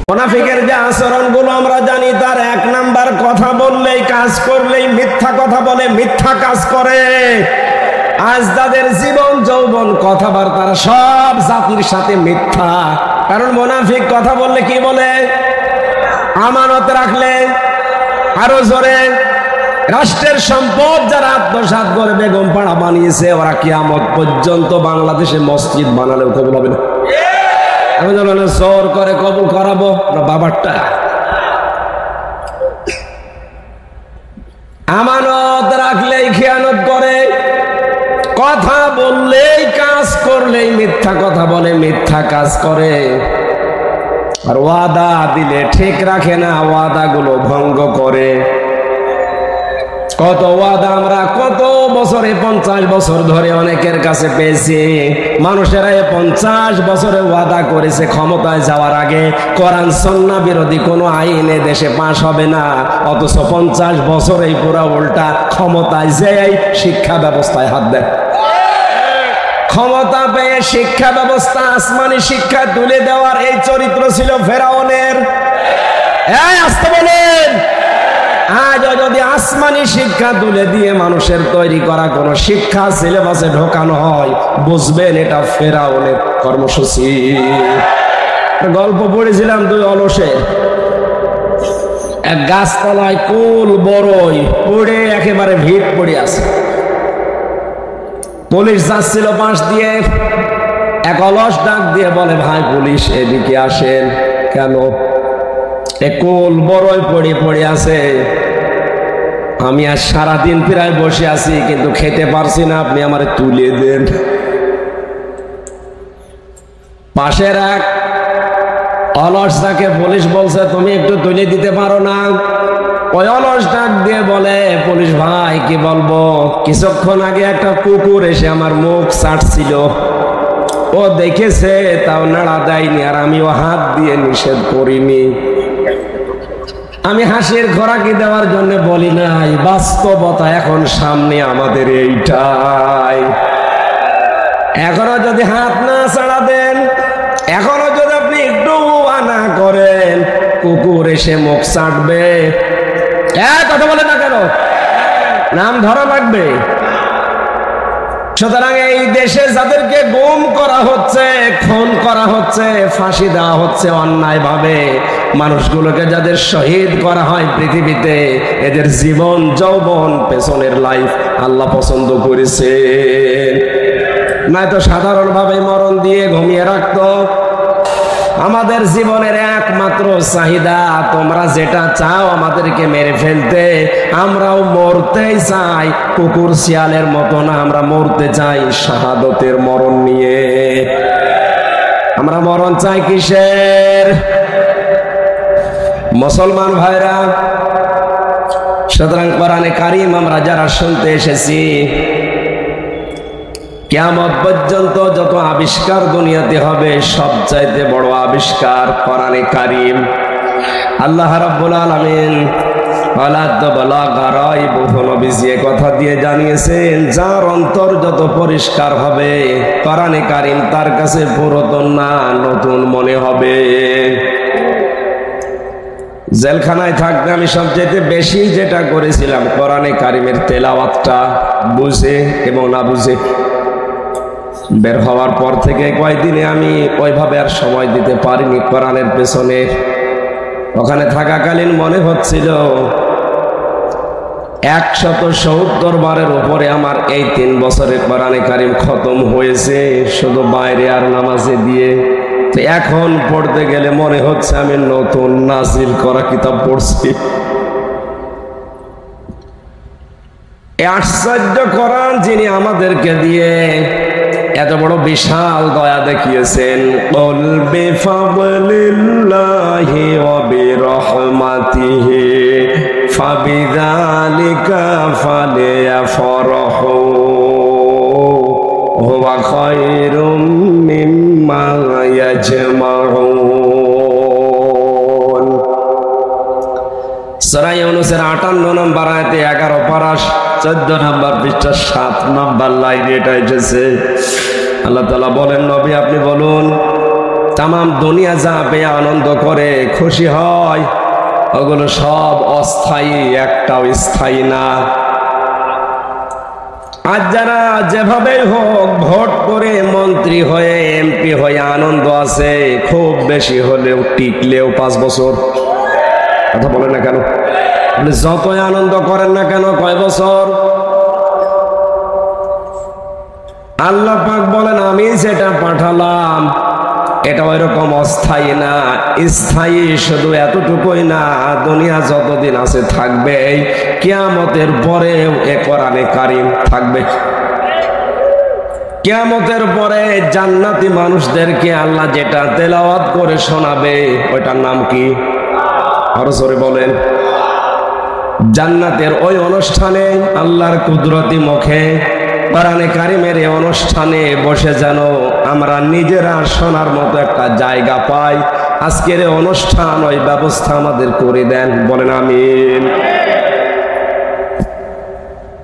মুনাফিকের যে আচরণগুলো আমরা জানি, তার এক নাম্বার, কথা বললেই কাজ করলেই মিথ্যা কথা বলে, মিথ্যা কাজ করে। আজ তাদের জীবন যৌবন কথাবার্তা সব জাতির সাথে মিথ্যা। কারণ মুনাফিক কথা বললে কি বলে? আমানত রাখলে, আরো জোরে, রাষ্ট্রের সম্পদ যারা আত্মসাৎ করে বেগম পাড়া বানিয়েছে, ওরা কিয়ামত পর্যন্ত বাংলাদেশে মসজিদ বানালেও কবুল হবে না। আমি জানি জোর করে কবুল করাবো বাবারটা। আমানত রাখলেই খেয়ানত করে, কথা বললেই কাজ করলেই মিথ্যা কথা বলে, মিথ্যা কাজ করে। আর ওয়াদা দিলে ঠিক রাখে না, ওয়াদাগুলো ভঙ্গ করে। কত ওয়াদা আমরা কত বছরে, 50 বছর ধরে অনেকের কাছে পেয়েছি। মানুষেরা 50 বছরে ওয়াদা করেছে ক্ষমতায় যাওয়ার আগে কোরআন সুন্নাহ বিরোধী কোনো আইন দেশে পাশ হবে না, অথচ 50 বছরেই পুরা উল্টা ক্ষমতায় যেই শিক্ষা ব্যবস্থায় হাত দেয়। ক্ষমতা পেয়ে শিক্ষা ব্যবস্থা, আসমানি শিক্ষা তুলে দেওয়ার এই চরিত্র ছিল ফেরাউনের। আসতে বলেন, আজ যদি আসমানি শিক্ষা তুলে দিয়ে মানুষের তৈরি করা কোন শিক্ষা সিলেবাসে ঢোকানো হয়, বুঝবেন এটা ফেরাউনের কর্মসূচি। গল্প পড়েছিলাম দুই অলসের, এক গাছতলায় কুল বড়ই পড়ে একেবারে ভিড় পড়ে আছে। পুলিশ যাচ্ছিল পাশ দিয়ে, এক অলস ডাক দিয়ে বলে, ভাই পুলিশ এদিকে আসেন। কেন? কুল বড়ই পড়ে পড়ে আছে, আমি আজ সারাদিন প্রায় বসে আছি কিন্তু খেতে পারছি না, আপনি আমারে তুলে দেন। পাশের এক অলস তাকে পুলিশ বলছে, তুমি একটু তুলে দিতে পারো না? ওই অলস ডাক দিয়ে বলে, পুলিশ ভাই কি বলবো, কিছুক্ষণ আগে একটা কুকুর এসে আমার মুখ চাটছিল, ও দেখেছে তাও নাড়া দেয়নি, আর আমিও হাত দিয়ে নিষেধ করিনি। আমি হাসির খোরাকি দেওয়ার জন্য বলি নাই, বাস্তবতা এখন সামনে আমাদের এইটাই। এখনো যদি হাত না ছাড়া দেন, এখনো যদি আপনি একটু না করেন, কুকুর এসে মুখ চাটবে। কথা বলে না কেন? নাম ধরা লাগবে। সুতরাং এই দেশে যাদেরকে গুম করা হচ্ছে, খুন করা হচ্ছে, ফাঁসি দেওয়া হচ্ছে অন্যায় ভাবে, মানুষগুলোকে যাদের শহীদ করা হয় পৃথিবীতে, এদের জীবন যৌবন পেছনের লাইফ আল্লাহ পছন্দ করেছে। নয়তো সাধারণভাবে মরণ দিয়ে ঘুমিয়ে রাখতো। আমাদের জীবনের একমাত্র চাহিদা, তোমরা যেটা চাও আমাদেরকে মেরে ফেলতে, আমরাও মরতেই চাই। কুকুর শিয়ালের মতো না, আমরা মরতে চাই শাহাদতের মরণ নিয়ে। আমরা মরণ চাই কিসের? মুসলমান ভাইরা, সুতরাং কোরআনে কারীম আমরা যারা শুনতে এসেছি, কিয়ামত পর্যন্ত যত আবিষ্কার দুনিয়াতে হবে, সবচাইতে বড় আবিষ্কার কোরআনে কারীম। আল্লাহ রাব্বুল আলামিন কথা দিয়ে জানিয়েছেন, যার অন্তর যত পরিষ্কার হবে, কোরআনে কারীম তার কাছে পুরাতন না নতুন মনে হবে। জেলখানায় থাকতে আমি সবচেয়ে বেশি যেটা করেছিলাম, কোরআনে কারীমের তেলাওয়াতটা বুঝে এবং না বুঝে। বের হওয়ার পর থেকে কয়েকদিনে আমি ওইভাবে আর সময় দিতে পারিনি কোরআনের পেছনে। ওখানে থাকাকালীন মনে হচ্ছিল 170 বারের উপরে আমার এই 3 বছরে কোরআনে কারীম খতম হয়েছে, শুধু বাইরে আর নামাজে দিয়ে। তো এখন পড়তে গেলে মনে হচ্ছে আমি নতুন নাজিল করা কিতাব পড়ছি। আশ্চর্য কোরআন যিনি আমাদেরকে দিয়ে এত বড় বিশাল দয়া দেখিয়েছেন, কুল বিফাদলিল্লাহি ওয়া বিরহমাতিহি ফাবিযালিকা ফালিয়াফরাহু হুয়া খায়রুম মিম্মা ইয়াজমাউন। সূরা ইউনূসের 58 নম্বর আয়াতে 11 পারা 14 নম্বর পৃষ্ঠা 7 নম্বর লাইনে এটা এসেছে। আল্লাহ তাআলা বলেন, নবী আপনি বলুন, তামাম দুনিয়া যা পেয়ে আনন্দ করে খুশি হয়, ওগুলো সব অস্থায়ী, একটাও স্থায়ী না। আজ যারা যেভাবে হোক ভোট করে মন্ত্রী হয়ে এমপি হয়ে আনন্দ আছে, খুব বেশি হলেও টিকলেও 5 বছর। কথা বলেন না কেন? আপনি যতই আনন্দ করেন না কেন, কয় বছর? আল্লাহ পাক বলেন আমি যেটা পাঠালাম এটা ওইরকম অস্থায়ী না, স্থায়ী শুধু এতটুকুই না, দুনিয়া যতদিন আছে থাকবে, কিয়ামতের পরেও এ কোরআনে কারীম থাকবে। কিয়ামতের পরে জান্নাতি মানুষদেরকে আল্লাহ যেটা তেলাওয়াত করে শোনাবে ওইটার নাম কি? আরো জোরে বলেন। জান্নাতের ওই অনুষ্ঠানে আল্লাহর কুদরতি মুখে কোরআনে কারীমের এই অনুষ্ঠানে বসে যেন আমরা নিজেরা শোনার মতো একটা জায়গা পাই। আজকের এই অনুষ্ঠান ওই ব্যবস্থা আমাদের করে দেন, বলেন আমিন।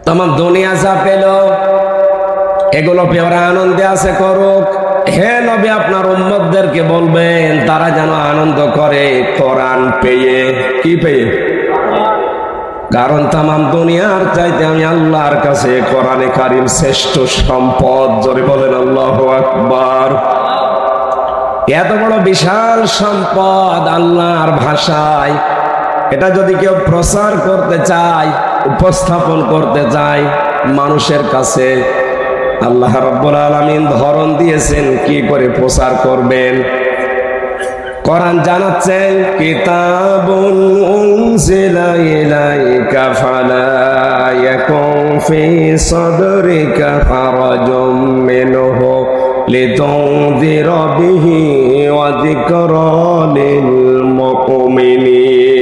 তোমার দুনিয়া যা পেল এগুলো পেয়ে ওরা আনন্দে আছে, করুক। হে নবী, আপনার উম্মতদেরকে বলবেন তারা যেন আনন্দ করে কোরআন পেয়ে। কি পেয়ে? কারণ তামাম দুনিয়ার চাইতে আমি আল্লাহর কাছে কোরআনে কারীম শ্রেষ্ঠ সম্পদ। জোরে বলেন আল্লাহু আকবার। এত বড় বিশাল সম্পদ আল্লাহর ভাষায়, এটা যদি কেউ প্রচার করতে চায়, উপস্থাপন করতে চায় মানুষের কাছে, আল্লাহ রাব্বুল আলামিন ধরন দিয়েছেন কি করে প্রচার করবেন। কোরআন জানাচ্ছেন কিতাবুন উনজিলা ইলাইকা ফালা ইয়াকুন ফি সাদরিকা হারাজুম মিনহু লিতুনযিরা বিহি ওয়া যিকরা লিল মুমিনিন।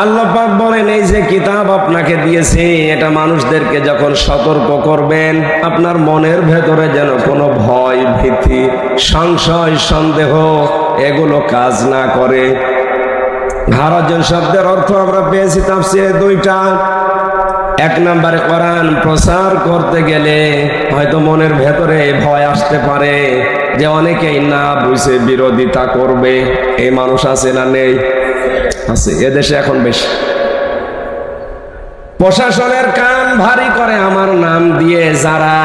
আল্লাহ পাক বলেন এই যে কিতাব আপনাকে দিয়েছি, এটা মানুষদেরকে যখন সতর্ক করবেন, আপনার মনের ভেতরে যেন কোনো ভয়, ভীতি, সংশয়, সন্দেহ এগুলো কাজ না করে। হারাজন শব্দের অর্থ আমরা পেয়েছি তাফসীরে 2টা। 1 নম্বরে কোরআন প্রচার করতে গেলে হয়তো মনের ভেতরে ভয় আসতে পারে যে অনেকেই না বুঝে বিরোধিতা করবে। এই মানুষ আছে না নেই? আছে, এদেশে এখন বেশি। প্রশাসনের কান ভারী করে আমার নাম দিয়ে যারা,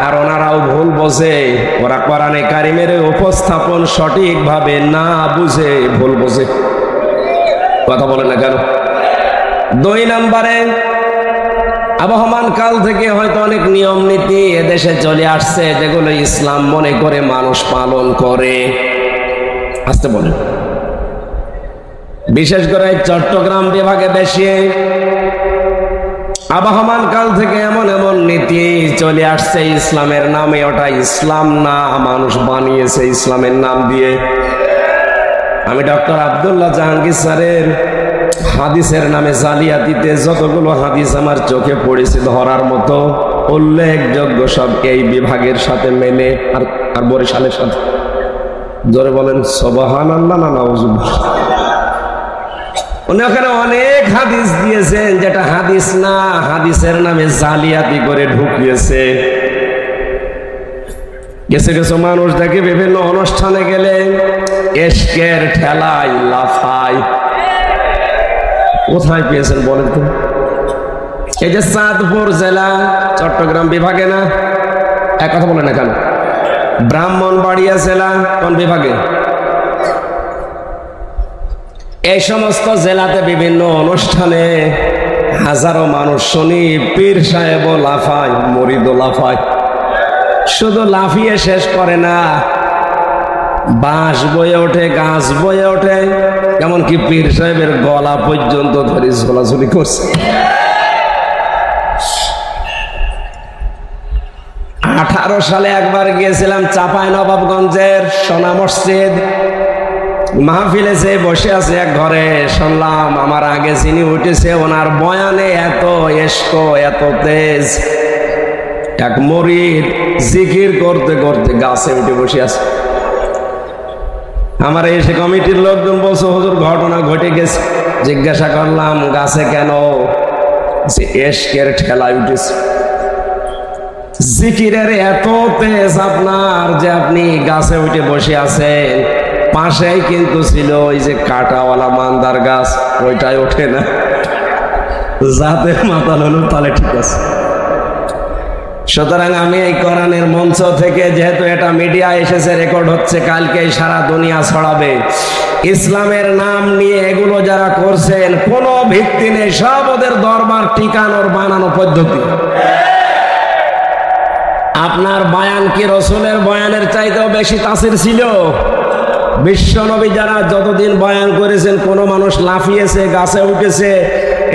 আর ওনারাও ভুল বোঝে, ওরা কোরআনে কারীমের উপস্থাপন সঠিকভাবে না বুঝে ভুল বোঝে। কথা বলেন না কেন? 2 নম্বরে আবহমান কাল থেকে হয়তো অনেক নিয়ম নীতি এদেশে চলে আসছে যেগুলো ইসলাম মনে করে মানুষ পালন করে। আসতে বলেন। বিশেষ করে চট্টগ্রাম বিভাগে বেশি আবহমান কাল থেকে এমন এমন নীতি চলে আসছে ইসলামের নামে, ওটা ইসলাম না, মানুষ বানিয়েছে ইসলামের নাম দিয়ে। আমি ডক্টর আব্দুল্লাহ জাহাঙ্গীর স্যারের হাদিসের নামে জালিয়াতিতে যতগুলো হাদিস আমার চোখে পড়েছে ধরার মতো, উল্লেখযোগ্য সব এই বিভাগের সাথে মেলে আর বরিশালের সাথে। জোরে বলেন সুবহানাল্লাহ না নাউজুবিল্লাহ। উনি ওখানে অনেক হাদিস দিয়েছেন যেটা হাদিস না, হাদিসের নামে জালিয়াতি করে ঢুকিয়েছে। কিছু কিছু মানুষ দেখে বিভিন্ন অনুষ্ঠানে গেলে এশকের ঠেলায় লাফায়। কোথায় পেয়েছেন বলেন তো? এই যে চাঁদপুর জেলা চট্টগ্রাম বিভাগে না? এক কথা বলেন না কেন? ব্রাহ্মণবাড়িয়া জেলা কোন বিভাগে? এই সমস্ত জেলাতে বিভিন্ন অনুষ্ঠানে হাজারো মানুষ শুনি পীর সাহেবও লাফায়, মুরিদও লাফায়। শুধু লাফিয়ে শেষ করে না, বাঁশ বয়ে ওঠে, গাছ বয়ে ওঠে, এমনকি পীর সাহেবের গলা পর্যন্ত ধরে ঝোলাঝুলি করছে। 18 সালে একবার গিয়েছিলাম চাঁপাইনবাবগঞ্জের সোনা মসজিদ মাহফিলে, যে বসে আছে এক ঘরে, শুনলাম আমার আগে যিনি উঠেছে ওনার বয়ানে এত এশক, এত তেজ। এক মুরিদ জিকির করতে করতে গাছে উঠে বসে আছে। আমার এসে কমিটির লোকজন বলছে হুজুর ঘটনা ঘটে গেছে। জিজ্ঞাসা করলাম গাছে কেন? যে এশকের ঠেলায় উঠেছে। জিকিরের এত তেজ আপনার যে আপনি গাছে উঠে বসে আছেন, পাশেই কিন্তু ছিল ওই যে কাঁটাওয়ালা মান্দার গাছ, ওইটাই ওঠে না। যাতে মাতাল হলো তাহলে ঠিক আছে। সুতরাং আমি এই কোরআনের মঞ্চ থেকে, যেহেতু এটা মিডিয়া এসেছে, রেকর্ড হচ্ছে, কালকে সারা দুনিয়া ছড়াবে, ইসলামের নাম নিয়ে এগুলো যারা করছেন কোনো ভিত্তি নেই, সব ওদের দরবার টিকানোর বানানো পদ্ধতি। আপনার বয়ান কি রসুলের বয়ানের চাইতেও বেশি তাসির ছিল? বিশ্ব নবী যারা যতদিন বয়ান করেছেন, কোন মানুষ লাফিয়েছে, গাছে উঠেছে,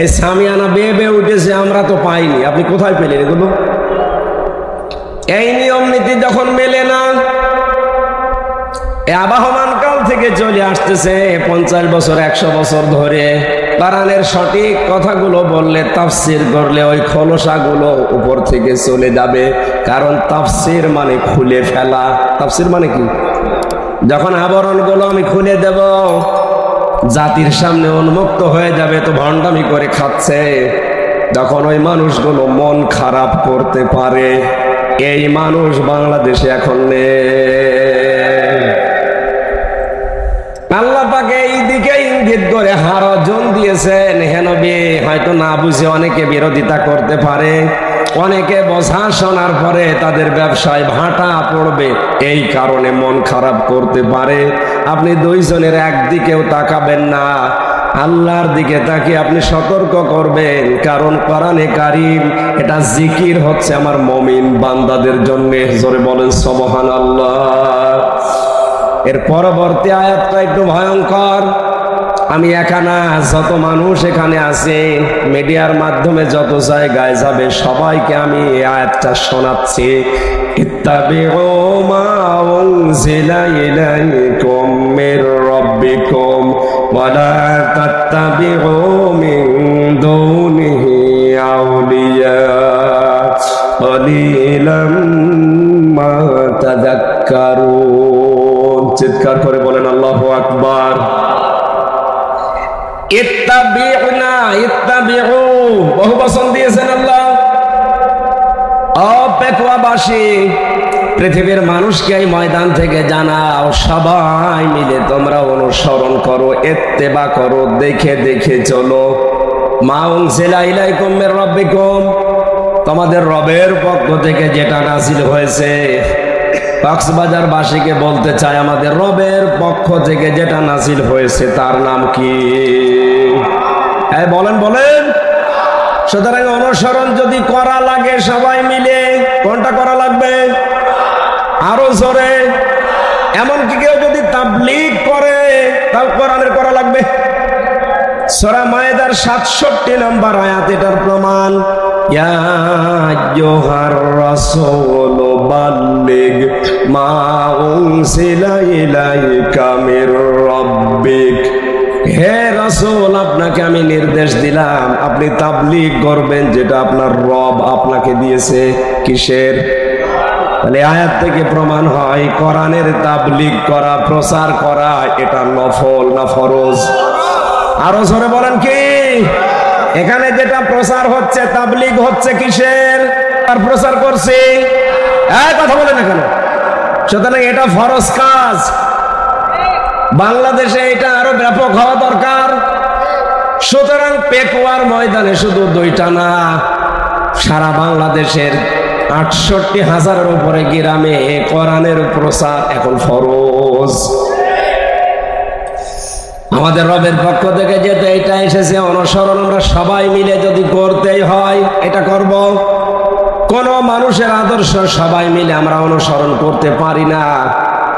এই সামিয়ানা বেয়ে বেয়ে উঠেছে, আমরা তো পাইনি। আপনি কোথায় পেলেন এগুলো? এই নিয়ম নীতি যখন মেলে না, আবাহমান কাল থেকে চলে আসতেছে 50 বছর 100 বছর ধরে, কোরআনের সঠিক কথাগুলো বললে, তাফসির করলে ওই খোলসাগুলো উপর থেকে চলে যাবে। কারণ তাফসির মানে খুলে ফেলা। তাফসির মানে কি? যখন আবরণগুলো আমি খুলে দেব, জাতির সামনে উন্মুক্ত হয়ে যাবে, তো ভণ্ডামি করে খাচ্ছে, যখন ওই মানুষগুলো মন খারাপ করতে পারে, এই মানুষ বাংলাদেশে এখন নেই। আল্লাহ পাক এই দিকে ইঙ্গিত করে হারজন দিয়েছেন। হে নবী, হয়তো না বুঝে অনেকে বিরোধিতা করতে পারে, অনেকে বোঝা শোনার পরে তাদের ব্যবসায় ভাটা পড়বে, এই কারণে মন খারাপ করতে পারে। আপনি দুইজনের একদিকেও তাকাবেন না, আল্লাহর দিকে তাকিয়ে আপনি সতর্ক করবেন। কারণ কোরআনে কারীম এটা জিকির হচ্ছে আমার মুমিন বান্দাদের জন্য। জোরে বলেন সুবহানাল্লাহ। এর পরবর্তী আয়াতটা একটু ভয়ঙ্কর। আমি একা না, যত মানুষ এখানে আছে, মিডিয়ার মাধ্যমে যত জায়গায় যাবে, সবাইকে আমি এই আয়াতটা শোনাচ্ছি। ইত্তাবিউ মা উনজিলা ইলাইকুম মির রাব্বিকুম ওয়া লা তাত্তাবিউ মিন দুনিহি আউলিয়া কলিলাম মা তাযাক্কারুন। চিৎকার করে বলেন আল্লাহু আকবার। ইত্তাবিউনা, ইত্তাবিউ বহু বচন দিয়েছেন আল্লাহ। অপেকুয়াবাসী, পৃথিবীর মানুষকে এই ময়দান থেকে জানাও, সবাই মিলে তোমরা অনুসরণ করো, ইত্তেবা করো, দেখে দেখে চলো। মা উনজিলা ইলাইকুম মির রাব্বিকুম, তোমাদের রবের পক্ষ থেকে যেটা নাযিল হয়েছে। কক্সবাজার বাসীকে বলতে চাই, আমাদের রবের পক্ষ থেকে যেটা নাযিল হয়েছে তার নাম কি? বলেন বলেন। সুতরাং অনুসরণ যদি করা লাগে সবাই মিলে, কোনটা করা লাগবে? আরো জোরে। এমনকি কেউ যদি তাবলীগ করে, তাও কোরআনের করা লাগবে। সূরা মায়েদার 67 নম্বর আয়াত এটার প্রমাণ। ইয়া আইয়ুহার রাসূল বাল্লিগ মা উনজিলা ইলাইকা মির রাব্বিক। হে রাসূল, আপনাকে আমি নির্দেশ দিলাম, আপনি তাবলীগ করবেন যেটা আপনার রব আপনাকে দিয়েছে। কিসের? তাহলে আয়াত থেকে প্রমাণ হয় কোরআনের তাবলীগ করা, প্রচার করা, এটা নফল না ফরজ? আরো জোরে বলেন কি? এখানে যেটা প্রচার হচ্ছে, তাবলীগ হচ্ছে, কিসের? আর প্রচার করছে, কথা বলেন না কেন? সুতরাং এটা ফরজ কাজ। বাংলাদেশে এটা আরো ব্যাপক হওয়া দরকার। সুতরাং পেকুয়ার ময়দানে শুধু 2টা না, সারা বাংলাদেশের 68,000-এর উপরে গ্রামে কোরআনের প্রচার এখন ফরজ। আমাদের রবের পক্ষ থেকে যেতে এটা এসেছে, অনুসরণ আমরা সবাই মিলে যদি করতেই হয় এটা করব। কোন মানুষের আদর্শ সবাই মিলে আমরা অনুসরণ করতে পারি না।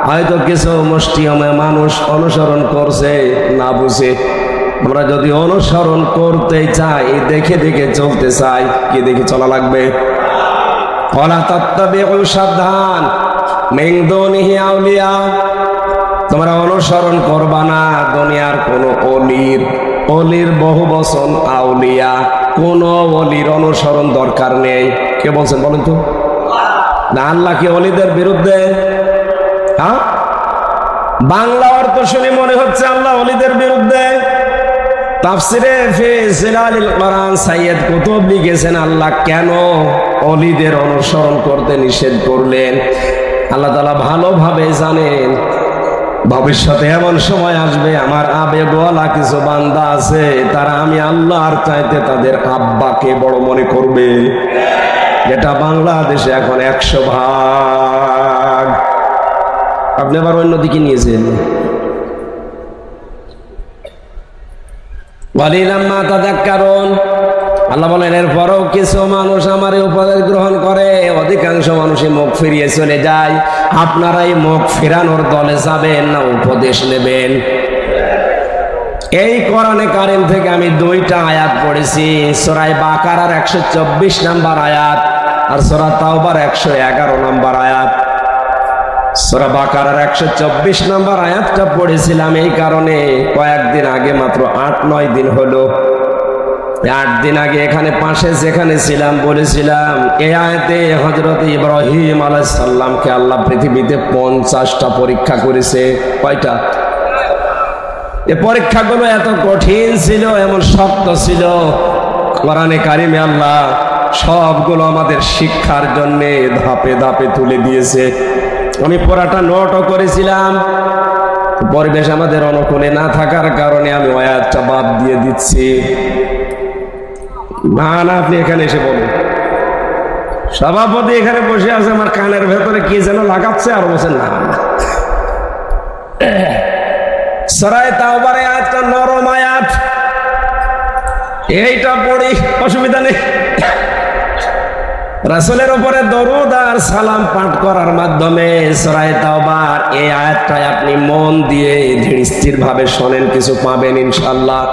হয়তো কিছু মুষ্টিমেয় মানুষ অনুসরণ করছে না বুঝে। আমরা যদি অনুসরণ করতে চাই, দেখে দেখে চলতে চাই, কি দেখে চলা লাগবে? ওয়ালা তাত্তাবিউ, সাবধান, মিন দুনিহি আউলিয়া, তোমরা অনুসরণ করবা না দুনিয়ার কোন অলির। অলির বহু বচন আউলিয়া। কোন অলির অনুসরণ দরকার নেই। কে বলছেন বলেন তো? না, আল্লাহ কি অলিদের বিরুদ্ধে? বাংলা অর্থ শুনে মনে হচ্ছে আল্লাহ অলিদের বিরুদ্ধে। তাফসিরে ফি জিলালিল কোরআন সাইয়্যিদ কুতুব লিখেছেন আল্লাহ কেন ওলিদের অনুসরণ করতে নিষেধ করলেন। আল্লাহ তাআলা ভালোভাবে জানেন ভবিষ্যতে এমন সময় আসবে আমার আবেগওয়ালা কিছু বান্দা আছে, তারা আমি আল্লাহর চাইতে তাদের আব্বাকে বড় মনে করবে, যেটা বাংলাদেশে এখন 100%। আপনি আবার অন্যদিকে নিয়েছেন। আল্লাহ বলেন এরপরও কিছু মানুষ আমার উপদেশ গ্রহণ করে, অধিকাংশ মানুষই মুখ ফিরিয়ে চলে যায়। আপনারাই মুখ ফেরানোর দলে যাবেন না উপদেশ নেবেন? এই কোরআনে কারীম থেকে আমি 2টা আয়াত পড়েছি, সূরা বাকারার 124 নম্বর আয়াত আর সূরা তাওবার 111 নম্বর আয়াত। সূরা বাকারার 124 নম্বর আয়াতটা পড়েছিলাম এই কারণে, কয়েকদিন আগে মাত্র 8-9 দিন হলো, 8 দিন আগে এখানে পাশে যেখানে ছিলাম বলেছিলাম এই আয়াতে হযরত ইব্রাহিম আলাইহিস সালামকে আল্লাহ পৃথিবীতে 50টা পরীক্ষা করেছে। কয়টা? এই পরীক্ষাগুলো এত কঠিন ছিল, এমন শক্ত ছিল, কোরআনে কারিমে আল্লাহ সবগুলো আমাদের শিক্ষার জন্য ধাপে ধাপে তুলে দিয়েছে। আমি পুরাটা নোটও করেছিলাম, পরিবেশ আমাদের অনুকূলে না থাকার কারণে আমি আয়াতটা বাদ দিয়ে দিচ্ছি। না না, আপনি এখানে এসে বলুন। সভাপতি এখানে বসে আছে, আমার কানের ভেতরে কি যেন লাগাচ্ছে আর বলছেন না। সূরা তাওবার আয়াতটা নরম আয়াত, এইটা পড়ি অসুবিধা নেই। রাসূলের উপরে দরুদ আর সালাম পাঠ করার মাধ্যমে সূরা তাওবার এই আয়াতটা আপনি মন দিয়ে ধীর স্থির ভাবে শোনেন, কিছু পাবেন ইনশাআল্লাহ।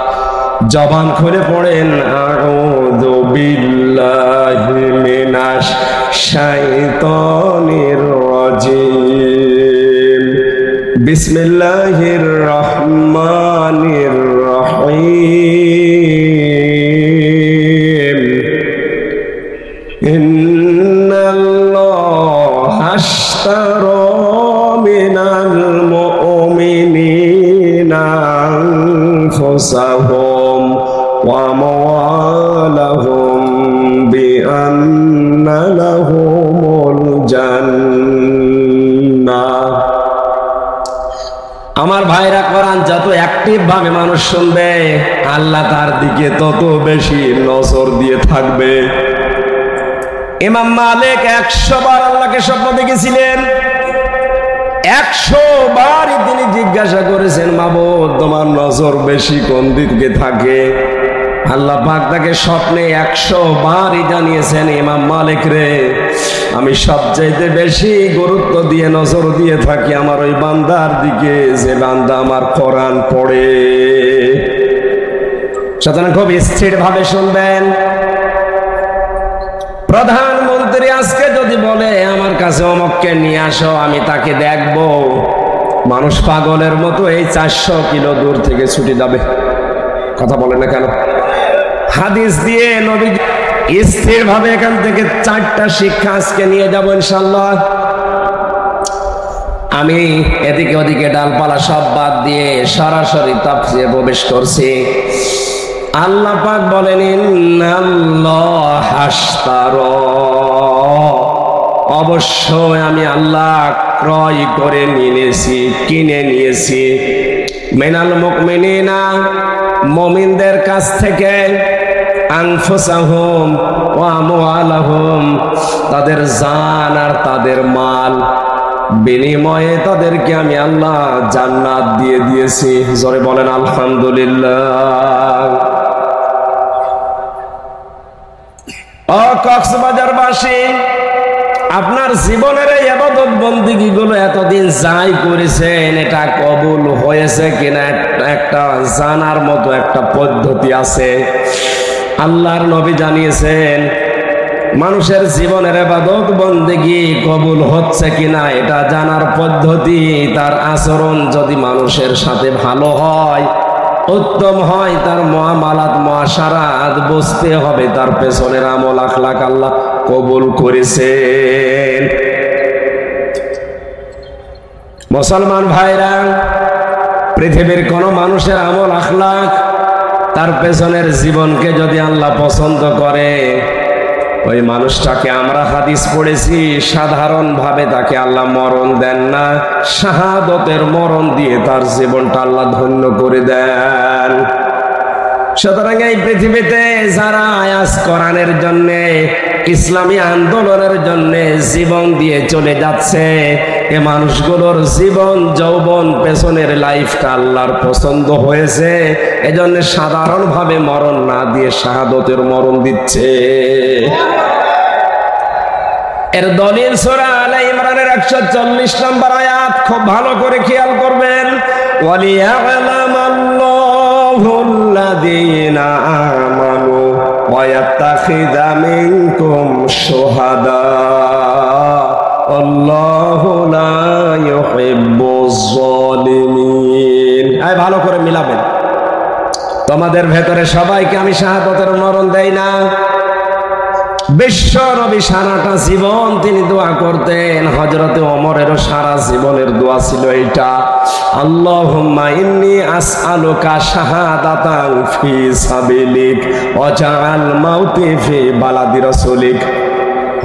জবান খুলে পড়েন আউযু বিল্লাহি মিনাশ শাইতানির রাজিম, বিসমিল্লাহির রহমানির রহিম, ইন্নাল্লাহা আশতারা মিনাল মুমিনিনা আনফুসাহুম ওয়া আমওয়ালাহুম বিআন্না লাহুমুল জান্নাহ। আমার ভাইরা, কোরআন যত অ্যাক্টিভ ভাবে মানুষ শুনবে আল্লাহ তার দিকে তত বেশি নজর দিয়ে থাকবে। ইমাম মালিক 100 বার আল্লাহকে স্বপ্ন দেখেছিলেন, 100 বারই তিনি জিজ্ঞাসা করেছেন মাবুদ তোমার নজর বেশি কোন দিকে থাকে। আল্লাহ পাক তাকে স্বপ্নে 100 বারই জানিয়েছেন ইমাম মালিক রে, আমি সবচাইতে বেশি গুরুত্ব দিয়ে নজর দিয়ে থাকি আমার ওই বান্দার দিকে যে বান্দা আমার কোরআন পড়ে। সুতরাং খুব স্থির ভাবে শুনবেন। প্রধানমন্ত্রী আজকে যদি বলে আমার কাছে অমুককে নিয়ে আসো, আমি তাকে দেখব, মানুষ পাগলের মতো এই 400 কিলো দূর থেকে ছুটে যাবে। কথা বলে না কেন? হাদিস দিয়ে নবী স্থির ভাবে এখান থেকে 4টা শিক্ষা আজকে নিয়ে যাব ইনশাআল্লাহ। আমি এদিকে ওদিকে ডালপালা সব বাদ দিয়ে সরাসরি তাফসীরে প্রবেশ করছি। আল্লাহ পাক বলেন ইন্নাল্লাহা আশতারা, অবশ্যই আমি আল্লাহ ক্রয় করে নিয়েছি, কিনে নিয়েছি, মিনাল মুমিনিনা, মুমিনদের কাছ থেকে, আনফুসাহুম ওয়া আমওয়ালাহুম, তাদের জান আর তাদের মাল, বিনিময়ে তাদেরকে আমি আল্লাহ জান্নাত দিয়ে দিয়েছি। জোরে বলেন আলহামদুলিল্লাহ। ও কক্সবাজারবাসী, আপনার জীবনের এই ইবাদত বন্দেগী গুলো এতদিন যাই করেছেন এটা কবুল হয়েছে কিনা একটা জানার মতো একটা পদ্ধতি আছে। আল্লাহর নবী জানিয়েছেন মানুষের জীবনের ইবাদত বন্দেগী কবুল হচ্ছে কিনা এটা জানার পদ্ধতি তার আচরণ যদি মানুষের সাথে ভালো হয়, উত্তম হয়, তার মুআমালাত মুআশারাত বুঝতে হবে তার পেছনের আমল আখলাক আল্লাহ কবুল করেছেন। মুসলমান ভাইরা, পৃথিবীর কোন মানুষের আমল আখলাক তার পেছনের জীবনকে যদি আল্লাহ পছন্দ করে, ওই মানুষটাকে আমরা হাদিস পড়েছি সাধারণভাবে তাকে আল্লাহ মরণ দেন না, শাহাদতের মরণ দিয়ে তার জীবনটা আল্লাহ ধন্য করে দেন। সুতরাং এই পৃথিবীতে যারা আয়াজ কোরআনের জন্য, ইসলামী আন্দোলনের জন্য জীবন দিয়ে চলে যাচ্ছে, এ মানুষগুলোর জীবন যৌবন পেছনের লাইফটা আল্লাহর পছন্দ হয়েছে, এজন্য সাধারণভাবে মরণ না দিয়ে শাহাদতের মরণ দিচ্ছে। এর দলিল সূরা আলে ইমরানের 140 নম্বর আয়াত, খুব ভালো করে খেয়াল করবেন। ওয়ালিয়া'লামাল্লাহুল্লাযীনা আমানু ওয়া ইয়াত্তাখিযা মিনকুম শুহাদা আল্লাহু লা ইউহিব্বুয যালিমিন। এই ভালো করে মিলাবেন। তোমাদের ভেতরে সবাইকে আমি শাহাদাতের মরণ দেই না। বিশ্ব নবী সারাটা জীবন তিনি দোয়া করতেন, হযরতে ওমরেরও সারা জীবনের দোয়া ছিল এইটা, আল্লাহুম্মা ইন্নী আসআলুকা শাহাদাতান ফি সাবিলিক ওয়া জাআল মাউতি ফি বালাদি রাসূলিক।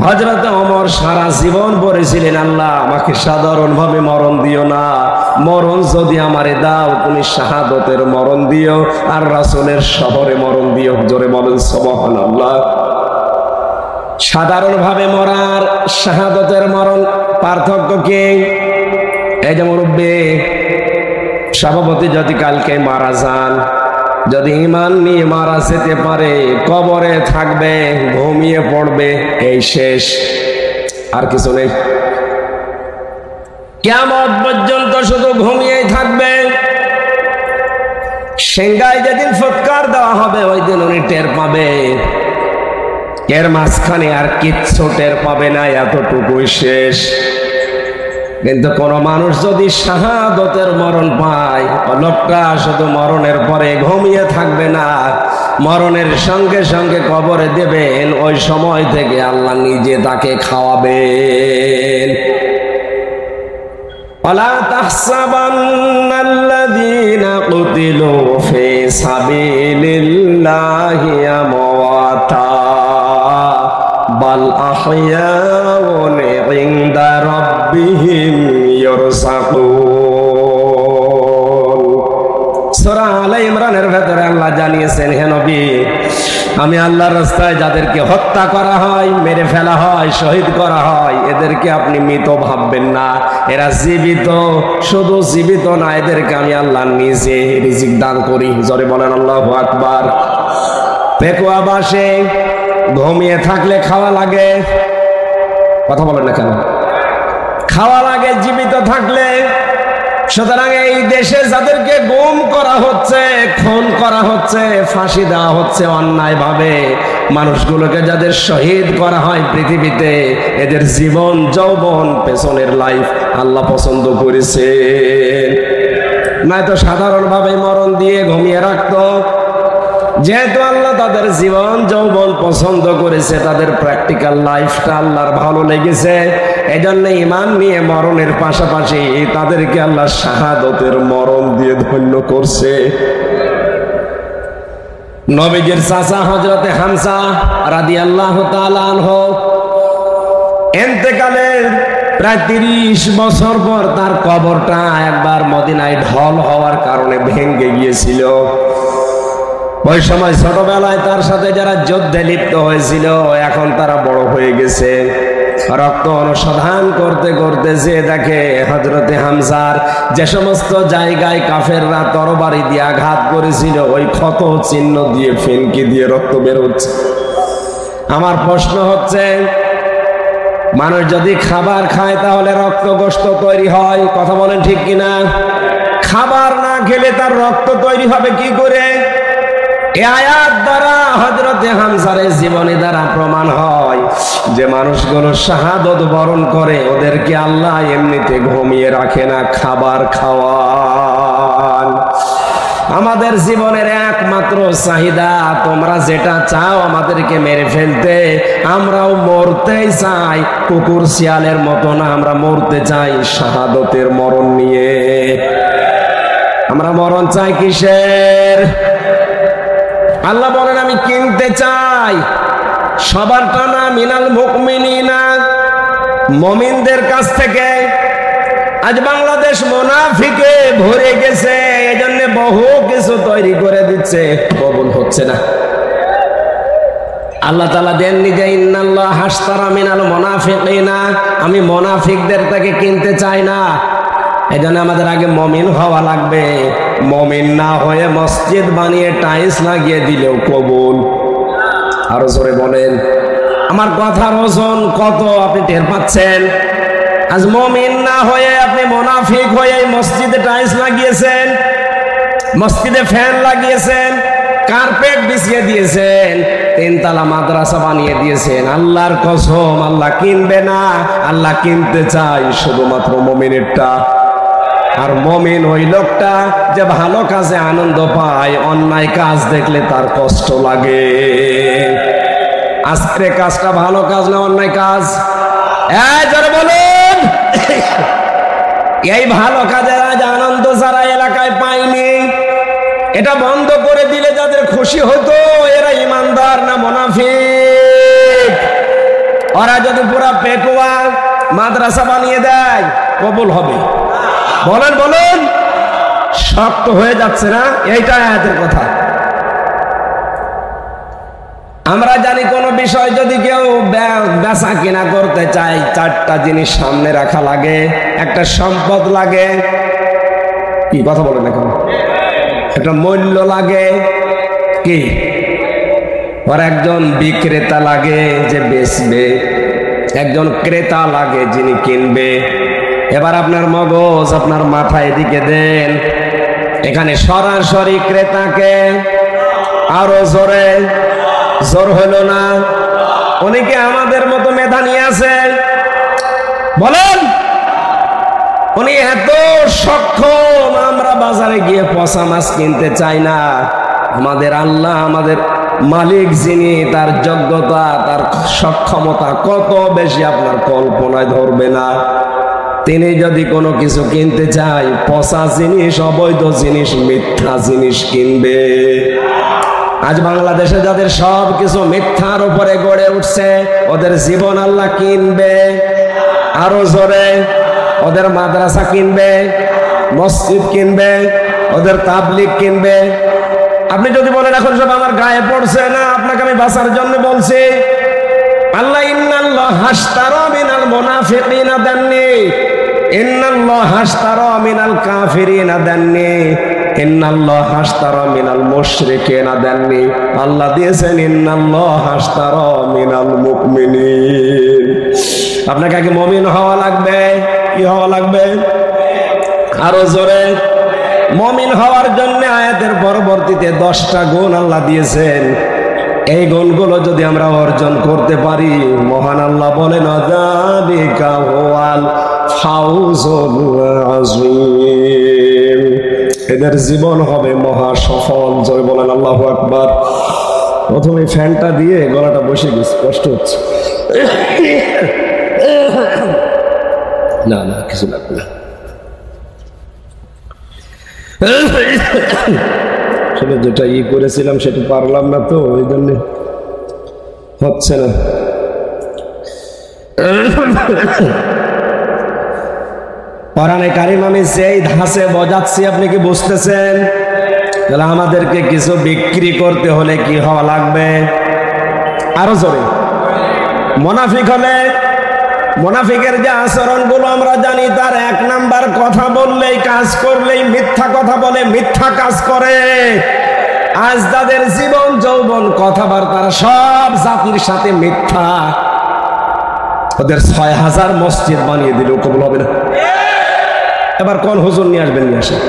হযরতে ওমর সারা জীবন বলেছিলেন, আল্লাহ আমাকে সাধারণভাবে মরণ দিও না, মরণ যদি আমারে দাও তুমি শাহাদতের মরণ দিও, আর রাসূলের শহরে মরণ দিও। জোরে বলেন সুবহানাল্লাহ। সাধারণভাবে মরার শাহাদতের মরণ পার্থক্য কি? এই যে মুরব্বী সভাপতি যদি কালকে মারা যান, যদি ঈমান নিয়ে মারা যেতে পারে, কবরে থাকবে, ঘুমিয়ে পড়বে, এই শেষ, আর কিছু নেই। কিয়ামত পর্যন্ত শুধু ঘুমিয়েই থাকবে। সিংহায় যেদিন ফুৎকার দেওয়া হবে ওই দিন উনি টের পাবে, এর মাঝখানে আর কিচ্ছু টের পাবে না, এতটুকুই শেষ। কিন্তু কোন মানুষ যদি শাহাদতের মরণ পায়, লোকটা শুধু মরণের পরে ঘুমিয়ে থাকবে না, মরণের সঙ্গে সঙ্গে কবরে দেবেন, ওই সময় থেকে আল্লাহ নিজে তাকে খাওয়াবেন। ওয়ালা তাহসাবান্নাল্লাযীনা কুতিলু ফি সাবিলিল্লাহি আমওয়াতা বাল আহইয়াউন ইনদা রাব্বিহিম ইরসাকুন। সূরা আলে ইমরানের ভেতরে আল্লাহ জানিয়েছেন, হে নবী, আমি আল্লাহর রাস্তায় যাদেরকে হত্যা করা হয়, মেরে ফেলা হয়, শহীদ করা হয়, এদেরকে আপনি মৃত ভাববেন না, এরা জীবিত। শুধু জীবিত না, এদেরকে আমি আল্লাহ নিজে রিজিক দান করি। জোরে বলেন আল্লাহু আকবার। পেকুয়া বাসে ঘুমিয়ে থাকলে খাওয়া লাগে, কথা বলেন না কেন? খাওয়া লাগে জীবিত থাকলে। সুতরাং এই দেশে যাদেরকে গুম করা হচ্ছে, খুন করা হচ্ছে, ফাঁসি দেওয়া হচ্ছে অন্যায় ভাবে, মানুষগুলোকে যাদের শহীদ করা হয় পৃথিবীতে, এদের জীবন যৌবন পেছনের লাইফ আল্লাহ পছন্দ করেছে। নয়তো সাধারণভাবে মরণ দিয়ে ঘুমিয়ে রাখতো। যেহেতু আল্লাহ তাদের জীবন যৌবন পছন্দ করেছে, তাদের প্র্যাকটিক্যাল লাইফটা আল্লাহর ভালো লেগেছে, এজন্য ঈমান নিয়ে মরণের পাশাপাশি তাদেরকে আল্লাহ শাহাদতের মরণ দিয়ে ধন্য করছে। নবীজির চাচা হযরতে হামজা রাদিয়াল্লাহু তাআলা আনহু ইন্তেকালের প্রায় 30 বছর পর তার কবরটা একবার মদিনায় ঢল হওয়ার কারণে ভেঙে গিয়েছিল। ওই সময় ছোটবেলায় তার সাথে যারা যুদ্ধে লিপ্ত হয়েছিল, এখন তারা বড় হয়ে গেছে। রক্ত অনুসন্ধান করতে করতে যে দেখে হযরতে হামজার যে সমস্ত জায়গায় কাফেররা তরবারি দিয়ে আঘাত করেছিল, ওই ক্ষত চিহ্ন দিয়ে ফেনকি দিয়ে রক্ত বের হচ্ছে। আমার প্রশ্ন হচ্ছে, মানুষ যদি খাবার খায় তাহলে রক্ত গোশত তৈরি হয়, কথা বলেন ঠিক কিনা? খাবার না খেলে তার রক্ত তৈরি হবে কি করে? এই আয়াত দ্বারা হযরতে হামজার জীবনী দ্বারা প্রমাণ হয় যে মানুষগুলো শাহাদত বরণ করে, ওদেরকে আল্লাহ এমনিতে ঘুমিয়ে রাখে না, খাবার খাওয়ান। আমাদের জীবনের একমাত্র চাহিদা, তোমরা যেটা চাও আমাদেরকে মেরে ফেলতে, আমরাও মরতেই চাই, কুকুর শিয়ালের মতো না, আমরা মরতে চাই শাহাদতের মরণ নিয়ে। আমরা মরণ চাই কিসের? আল্লাহ বলেন আমি কিনতে চাই সবারটা না, মিনাল মুমিনিনা, মুমিনদের কাছ থেকে। আজ বাংলাদেশ মুনাফিকে ভরে গেছে, এজন্য বহু কিছু তৈরি করে দিচ্ছে, কবুল হচ্ছে না। আল্লাহ তাআলা দেননি যে ইন্নাল্লাহ হাশতারা মিনাল মুনাফিকিনা, আমি মুনাফিকদের থেকে কিনতে চাই না। এজন্য আমাদের আগে মুমিন হওয়া লাগবে। মুমিন না হয়ে মসজিদ বানিয়ে টাইলস লাগিয়ে দিলেও কবুল। আরো জোরে বলেন, আমার কথার ওজন কত আপনি টের পাচ্ছেন? আজ মুমিন না হয়ে আপনি মুনাফিক হয়ে মসজিদে টাইলস লাগিয়েছেন, মসজিদে ফ্যান লাগিয়েছেন, কার্পেট বিছিয়ে দিয়েছেন, তিনতলা মাদ্রাসা বানিয়ে দিয়েছেন। আল্লাহর কসম, আল্লাহ কিনবে না, আল্লাহ কিনতে চাই শুধুমাত্র মুমিনেরটা। আর মুমিন ওই লোকটা যে ভালো কাজে আনন্দ পায়, অন্যায় কাজ দেখলে তার কষ্ট লাগে। আজকে কাজটা ভালো কাজ না অন্যায় কাজ? জোরে বলুন। এই ভালো কাজের আজ আনন্দ যারা এলাকায় পায়নি, এটা বন্ধ করে দিলে যাদের খুশি হতো, এরা ইমানদার না মুনাফিক? ওরা যদি পুরা পেকুয়া মাদ্রাসা বানিয়ে দেয়, কবুল হবে? বলেন বলেন, শক্ত হয়ে যাচ্ছে না? এইটা আয়াতের কথা। আমরা জানি কোন বিষয় যদি কেউ বেচা কিনা করতে চায়, চারটা জিনিস সামনে রাখা লাগে। একটা সম্পদ লাগে, কি কথা বলেন এখন, একটা মূল্য লাগে, কি, আর একজন বিক্রেতা লাগে যে বেচবে, একজন ক্রেতা লাগে যিনি কিনবে। এবার আপনার মগজ, আপনার মাথা এদিকে দেন, এখানে সরাসরি ক্রেতাকে আরো জোরে, জোর হলো না? অনেকে আমাদের মতো মেধা নিয়ে আছে, বলেন উনি এত সক্ষম, আমরা বাজারে গিয়ে পচা মাছ কিনতে চাই না। আমাদের আল্লাহ, আমাদের মালিক যিনি, তার যোগ্যতা, তার সক্ষমতা কত বেশি আপনার কল্পনায় ধরবে না। তিনি যদি কোনো কিছু কিনতে চায়, পচা জিনিস, অবৈধ জিনিস, মিথ্যা জিনিস কিনবে। আজ বাংলাদেশে যাদের সব কিছু মিথ্যার উপরে গড়ে উঠছে, ওদের জীবন আল্লাহ কিনবে। আরো জোরে, ওদের মাদ্রাসা কিনবে, মসজিদ কিনবে, ওদের তাবলিগ কিনবে। আপনি যদি বলেন এখন সব আমার গায়ে পড়ছে না, আপনাকে আমি বাঁচার জন্য বলছি। আল্লাহ ইন্নাল্লাহ হাশতারা মিনাল মুনাফিকিনা দেননি, ইন্নাল্লাহ হাশতারা মিনাল কাফিরিনা দেননি, ইন্নাল্লাহ হাশতারা মিনাল মুশরিকিনা দেননি। আল্লাহ দিয়েছেন ইন্নাল্লাহ হাশতারা মিনাল মুমিনিন। আপনাকে আগে মুমিন হওয়া লাগবে। কি হওয়া লাগবে? আরো জোরে। মুমিন হওয়ার জন্য আয়াতের পরবর্তীতে 10টা গুণ আল্লাহ দিয়েছেন। এই গুণগুলো যদি আমরা অর্জন করতে পারি, মহান আল্লাহ বলেন যালিকা হুয়াল ফাউজুল আযীম, এদের জীবন হবে মহা সফল। জয় বলেন আল্লাহু আকবার। প্রথমে ফ্যানটা দিয়ে গলাটা বসে গেছে, কষ্ট হচ্ছে। না না, কিছু লাগবে না। সেটা যেটা করেছিলাম সেটা পারলাম না, তো ওই জন্য হচ্ছে না। কোরআনে কারিম আমি যেই ধাঁচে বোঝাচ্ছি, আপনি কি বুঝতেছেন? তাহলে আমাদেরকে কিছু বিক্রি করতে হলে কি হওয়া লাগবে? আরো জোরে। মুনাফিক হলে, মুনাফিকের যে আচরণগুলো আমরা জানি, তার 1 নাম্বার, কথা বললেই, কাজ করলেই মিথ্যা কথা বলে, মিথ্যা কাজ করে। আজ তাদের জীবন যৌবন কথাবার্তারা সব জাতির সাথে মিথ্যা। ওদের 6000 মসজিদ বানিয়ে দিলেও কবুল হবে না। এবার কোন হুজুর নিয়ে আসবেন? নিয়ে আসেন।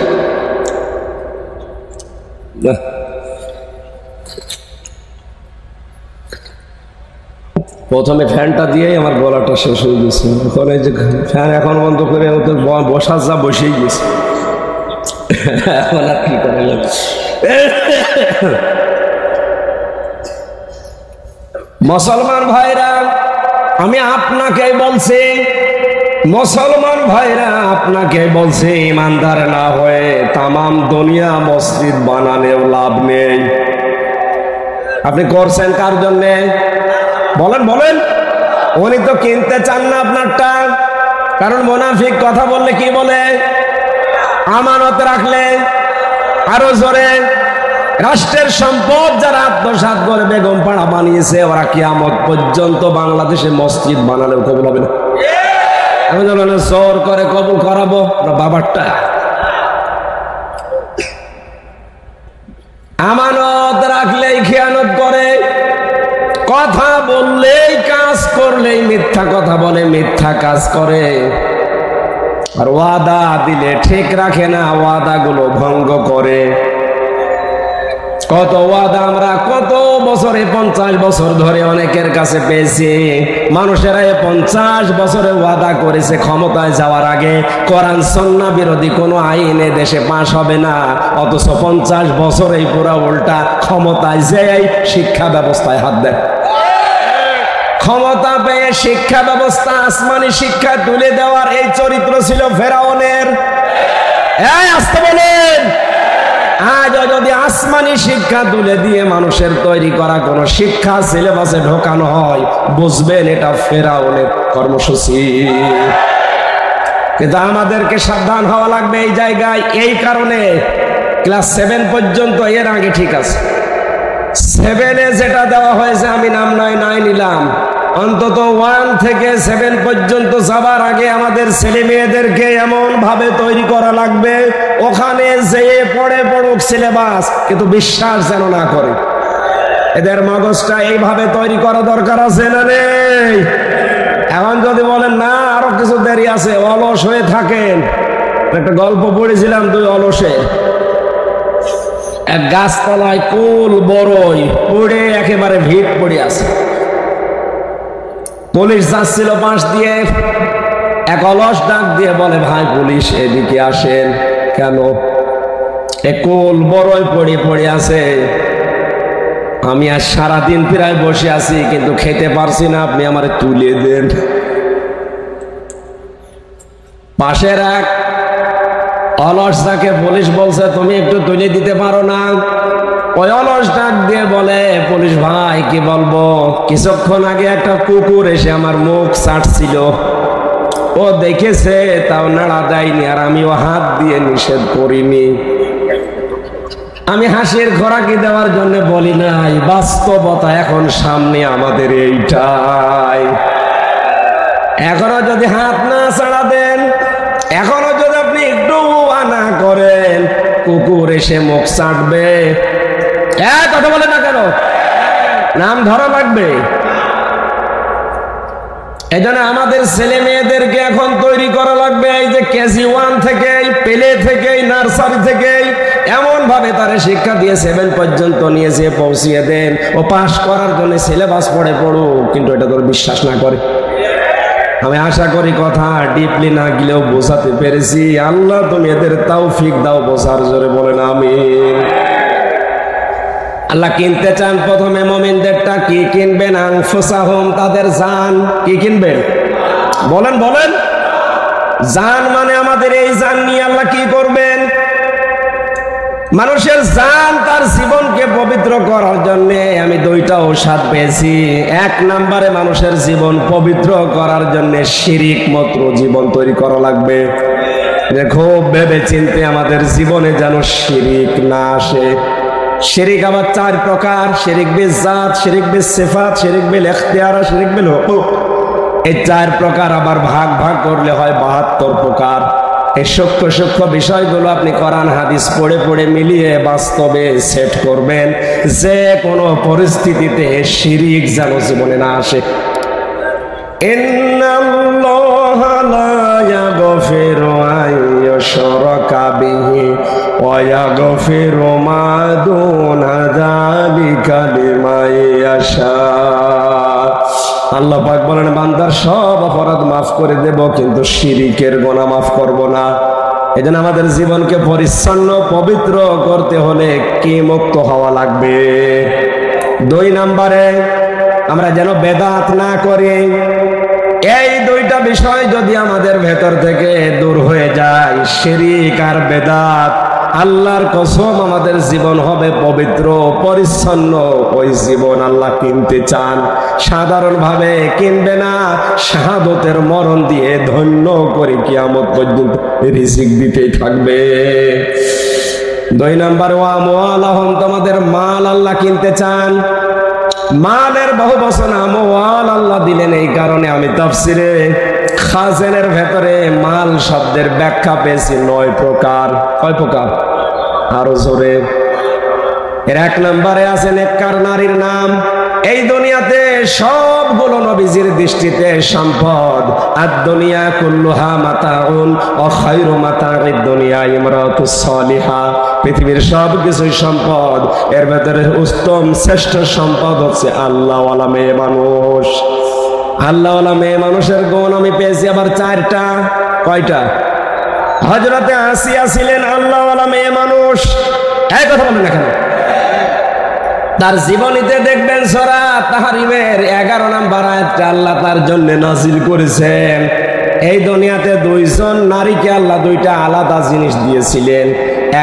প্রথমে ফ্যানটা দিয়ে আমার গলাটা শেষ হয়ে গেছে। এখন এই যে ফ্যান এখন বন্ধ করে ওদের বসার যা বসেই গেছে, এখন আর কি করে। মুসলমান ভাইরা, আমি আপনাকে বলছি, মুসলমান ভাইরা আপনাকে বলছি, ইমানদার না হয়ে তামাম দুনিয়া মসজিদ বানানেও লাভ নেই। আপনি করছেন কার জন্যে? বলেন বলেন। উনি তো কিনতে চান না আপনারটা, কারণ মুনাফিক কথা বললে কি বলে? আমানত রাখলে। আরো জোরে, রাষ্ট্রের সম্পদ যারা আত্মসাৎ করে বেগম পাড়া বানিয়েছে, ওরা কিয়ামত পর্যন্ত বাংলাদেশে মসজিদ বানালেও কবুল হবে না। আমি জানেন জোর করে কবুল করাবো বাবারটা। আমানত রাখলেই খেয়ানত করে, কথা বললেই কাজ করলেই মিথ্যা কথা বলে, মিথ্যা কাজ করে, আর ওয়াদা দিলে ঠিক রাখে না, ওয়াদাগুলো ভঙ্গ করে। কত ওয়াদা আমরা কত বছরে 50 বছর ধরে অনেকের কাছে পেয়েছি। মানুষেরা 50 বছরে ওয়াদা করেছে ক্ষমতায় যাওয়ার আগে কোরআন সুন্নাহ বিরোধী কোনো আইন দেশে পাশ হবে না, অথচ 50 বছরেই পুরা উল্টা ক্ষমতায় যেই শিক্ষা ব্যবস্থায় হাত দেয়। ক্ষমতা পেয়ে শিক্ষা ব্যবস্থা আসমানি শিক্ষা তুলে দেওয়ার এই চরিত্র ছিল ফেরাউনের। আসতে বলেন, আজ যদি আসমানি শিক্ষা তুলে দিয়ে মানুষের তৈরি করা কোন শিক্ষা সিলেবাসে ঢোকানো হয়, বুঝবেন এটা ফেরাউনের কর্মসূচি। কিন্তু আমাদেরকে সাবধান হওয়া লাগবে এই জায়গায়। এই কারণে ক্লাস 7 পর্যন্ত, এর আগে ঠিক আছে, 7-এ যেটা দেওয়া হয়েছে আমি নাম নয় নিলাম, অন্তত 1 থেকে 7 পর্যন্ত যাবার আগে আমাদের ছেলে মেয়েদেরকে এমন ভাবে তৈরি করা লাগবে, ওখানে যেয়ে পড়ুক সিলেবাস, কিন্তু বিশ্বাস যেন না করে। এদের মগজটা এইভাবে তৈরি করা দরকার আছে না নেই? এখন যদি বলেন না আরো কিছু দেরি আছে, অলস হয়ে থাকেন। একটা গল্প পড়েছিলাম, 2 অলসে এক গাছতলায় কুল বড়ই পড়ে একেবারে ভিড় পড়ে আছে। পুলিশ যাচ্ছিল পাশ দিয়ে, এক অলস ডাক দিয়ে বলে, ভাই পুলিশ এদিকে আসেন। কেন? কুল বড়ই পড়ে আছে, আমি আজ সারাদিন প্রায় বসে আছি কিন্তু খেতে পারছি না, আপনি আমারে তুলে দেন। পাশের এক অলসটাকে পুলিশ বলছে, তুমি একটু তুলে দিতে পারো না? ওই অলস ডাক দিয়ে বলে, পুলিশ ভাই কি বলবো, কিছুক্ষণ আগে একটা কুকুর এসে আমার মুখ চাটছিল, ও দেখেছে তাও নাড়া দেয়নি, আর আমিও হাত দিয়ে নিষেধ করিনি। আমি হাসির খোরাকি দেওয়ার জন্য বলি নাই, বাস্তবতা এখন সামনে আমাদের এইটাই। এখনো যদি হাত না ছাড়া দেন, এখনো যদি আপনি একটু আনা করেন, কুকুর এসে মুখ চাটবে। কথা বলে না কেন? নাম ধরা লাগবে। এই জন্য আমাদের ছেলে মেয়েদেরকে এখন তৈরি করা লাগবে, এই যে কেজি 1 থেকে, পেলে থেকে, নার্সারি থেকে এমন ভাবে তারা শিক্ষা দিয়ে 7 পর্যন্ত নিয়ে যেয়ে পৌঁছিয়ে দেন, ও পাশ করার জন্য সিলেবাস পড়ুক, কিন্তু এটা তোর বিশ্বাস না করে। আমি আশা করি কথা ডিপলি না গেলেও বোঝাতে পেরেছি। আল্লাহ তুমি এদের তৌফিক দাও বোঝার, জোরে বলেন আমিন। আল্লাহ কিনতে চান প্রথমে মুমিনদেরটা, কি কিনবেন? আনফুসাহুম, তাদের জান। কি কিনবেন? বলেন বলেন। জান মানে আমাদের এই জান নিয়ে আল্লাহ কি করবেন? মানুষের জান তার জীবনকে পবিত্র করার জন্য আমি 2টা ঔষধ পেয়েছি। 1 নম্বরে মানুষের জীবন পবিত্র করার জন্য শিরিক মুক্ত জীবন তৈরি করা লাগবে। খুব ভেবে চিন্তে আমাদের জীবনে যেন শিরিক না আসে। শিরিক আবার 4 প্রকার, শিরিক বিল জাত, শিরিক বিল সিফাত, শিরিক বিল ইখতিয়ার, শিরিক বিল হুকুক। এই 4 প্রকার আবার ভাগ করলে হয় 72 প্রকার। এই সূক্ষ্ম বিষয়গুলো আপনি কোরআন হাদিস পড়ে মিলিয়ে বাস্তবে সেট করবেন, যে কোনো পরিস্থিতিতে শিরিক যেন জীবনে না আসে। ইন্নাল্লাহা লা ইয়াগফিরু আন ইউশরাকা বিহি ওয়া ইয়াগফিরু মা দুনা যালিকা লিমান ইয়াশা। আল্লাহ পাক বলেন, বান্দার সব অপরাধ মাফ করে দেব, কিন্তু শিরিকের গুনাহ মাফ করব না। এজন্য আমাদের জীবনকে পরিচ্ছন্ন পবিত্র করতে হলে কি মুক্ত হওয়া লাগবে? 2 নম্বরে আমরা যেন বেদাত না করি। এই 2টা বিষয় যদি আমাদের ভেতর থেকে দূর হয়ে যায়, শিরিক আর বেদাত, আল্লাহর কসম আমাদের জীবন হবে পবিত্র পরিচ্ছন্ন। ওই জীবন আল্লাহ কিনতে চান, সাধারণভাবে কিনবে না, শাহাদতের মরণ দিয়ে ধন্য করে কিয়ামত পর্যন্ত রিজিক দিতেই থাকবে। 2 নাম্বার, ওয়া আমওয়ালাহুম, তোমাদের মাল আল্লাহ কিনতে চান। মালের বহু বচন আমওয়াল আল্লাহ দিলেন এই কারণে আমি তাফসিরে খাজেনের ভেতরে মাল শব্দের ব্যাখ্যা পেয়েছি 9 প্রকার। কয় প্রকার? আরো জোরে। এর 1 নম্বরে আছে নেককার নারীর নাম। এই দুনিয়াতে সবগুলো নবীজির দৃষ্টিতে সম্পদ। আদ-দুনিয়া কুল্লুহা মাতাউন ওয়া খায়রু মাতাউদ দুনিয়া ইমরাতুস সালিহা। পৃথিবীর সব কিছুই সম্পদ, এর ভেতরে উত্তম শ্রেষ্ঠ সম্পদ হচ্ছে আল্লাহওয়ালা মেয়ে মানুষ। আল্লাহওয়ালা মেয়ে মানুষের গুণ আমি পেয়েছি আবার 4টা। কয়টা? হযরতে আসিয়া ছিলেন আল্লাহওয়ালা মেয়ে মানুষ। এই কথা বলেন না কেন? তার জীবনীতে দেখবেন সূরা তাহরিমের 11 নম্বর আয়াতটা আল্লাহ তার জন্য নাজিল করেছেন। এই দুনিয়াতে 2 জন নারীকে আল্লাহ 2টা আলাদা জিনিস দিয়েছিলেন।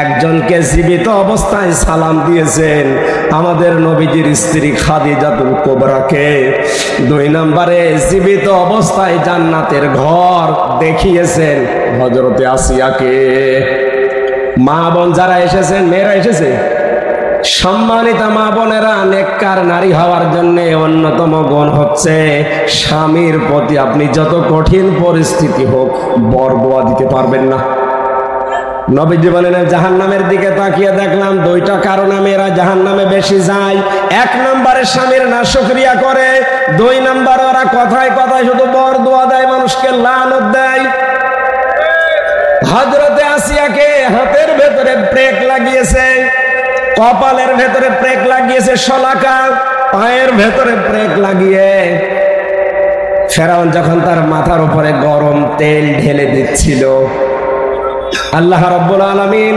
একজনকে জীবিত অবস্থায় সালাম দিয়েছেন, আমাদের নবীজির স্ত্রী খাদিজাতুল কুবরাকে। 2 নম্বরে জীবিত অবস্থায় জান্নাতের ঘর দেখিয়েছেন হযরতে আসিয়াকে। মা বোন যারা এসেছেন, মেয়েরা এসেছে, সম্মানিতা মা বোনেরা, নেককার নারী হওয়ার জন্য অন্যতম গুণ হচ্ছে স্বামীর প্রতি আপনি যত কঠিন পরিস্থিতি হোক বরদোয়া দিতে পারবেন না। নবীজি বলেন জাহান্নামের দিকে তাকিয়ে দেখলাম 2টা কারণে মেয়েরা জাহান্নামে বেশি যায়। 1 নম্বরে স্বামীর নাশকরিয়া করে, 2 নম্বরে ওরা কথায় কথায় শুধু বরদোয়া দেয়, মানুষকে লানত দেয়। হযরতে আসিয়াকে হাতের ভেতরে ব্রেক লাগিয়েছে, কপালের ভেতরে ব্রেক লাগিয়েছে, শলাকা পায়ের ভেতরে ব্রেক লাগিয়ে ফেরাউন যখন তার মাথার উপরে গরম তেল ঢেলে দিচ্ছিল, আল্লাহ রাব্বুল আলামিন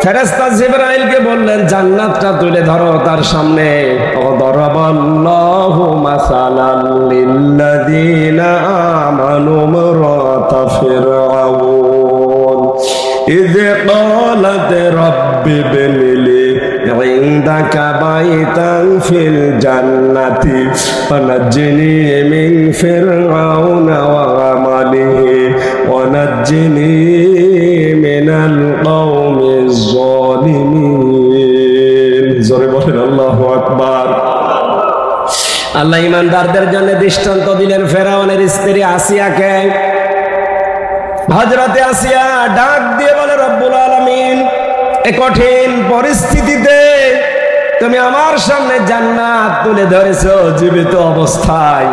ফেরেশতা জিবরাইলকে বললেন জান্নাতটা তুলে ধরো তার সামনে। দরাবাল্লাহু মাসালাল লিল্লাযিনা আমানু ইমরাতা ফিরআউন ইয ক্বালাত রাব্বি ইবনিলি ইনদাকা বাইতান ফিল জান্নাতি ওয়ানাজ্জিনি মিন ফিরআউনা ওয়া আমালিহি ওয়ানাজ্জিনি মিনাল কওমিজ যালিমিন। জোরে বলেন আল্লাহু আকবার। আল্লাহ ঈমানদারদের জন্য দৃষ্টান্ত দিলেন ফেরাউনের স্ত্রী আসিয়াকে। হযরতে আসিয়া ডাক দিয়ে বলে রব্বুল আলামিন, এই কঠিন পরিস্থিতিতে তুমি আমার সামনে জান্নাত তুলে ধরেছো জীবিত অবস্থায়।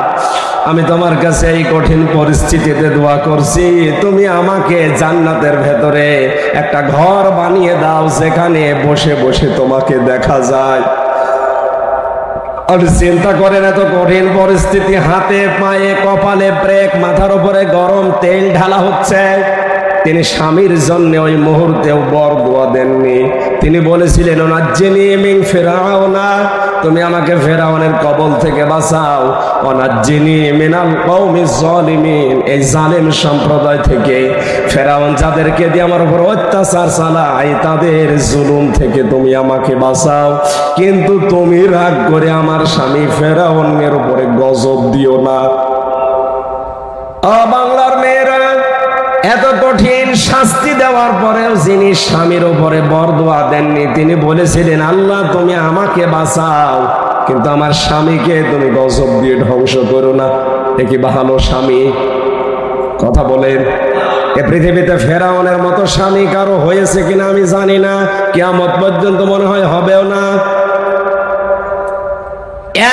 আমি তোমার কাছে এই কঠিন পরিস্থিতিতে দোয়া করছি, তুমি আমাকে জান্নাতের ভেতরে একটা ঘর বানিয়ে দাও যেখানে বসে বসে তোমাকে দেখা যায়। আর চিন্তা করেন এত কঠিন পরিস্থিতি, হাতে পায়ে কপালে ব্রেক, মাথার উপরে গরম তেল ঢালা হচ্ছে। তিনি স্বামীর জন্য ওই মুহূর্তেও বরদোয়া দেননি। তিনি বলেছিলেন ওনাজ্জিনি মিন ফিরআউনা, তুমি আমাকে ফেরাউনের কবল থেকে বাঁচাও। ওনাজ্জিনি মিনাল কওমিজ যালিমিন, এই জালেম সম্প্রদায় থেকে, ফেরাউন যাদেরকে দিয়ে আমার উপর অত্যাচার চালায় তাদের জুলুম থেকে তুমি আমাকে বাঁচাও। কিন্তু তুমি রাগ করে আমার স্বামী ফেরাউনের উপরে গজব দিও না। বাংলার মেয়েরা, এত কঠিন শাস্তি দেওয়ার পরেও যিনি স্বামীর উপরে বরদোয়া দেননি, তিনি বলেছিলেন আল্লাহ তুমি আমাকে বাঁচাও, কিন্তু আমার স্বামীকে তুমি গজব দিয়ে ধ্বংস করো না। এ কি ভালো স্বামী? কথা বলেন। এ পৃথিবীতে ফেরাউনের মতো স্বামী কারো হয়েছে কিনা আমি জানি না, কিয়ামত পর্যন্ত মনে হয় হবেও না।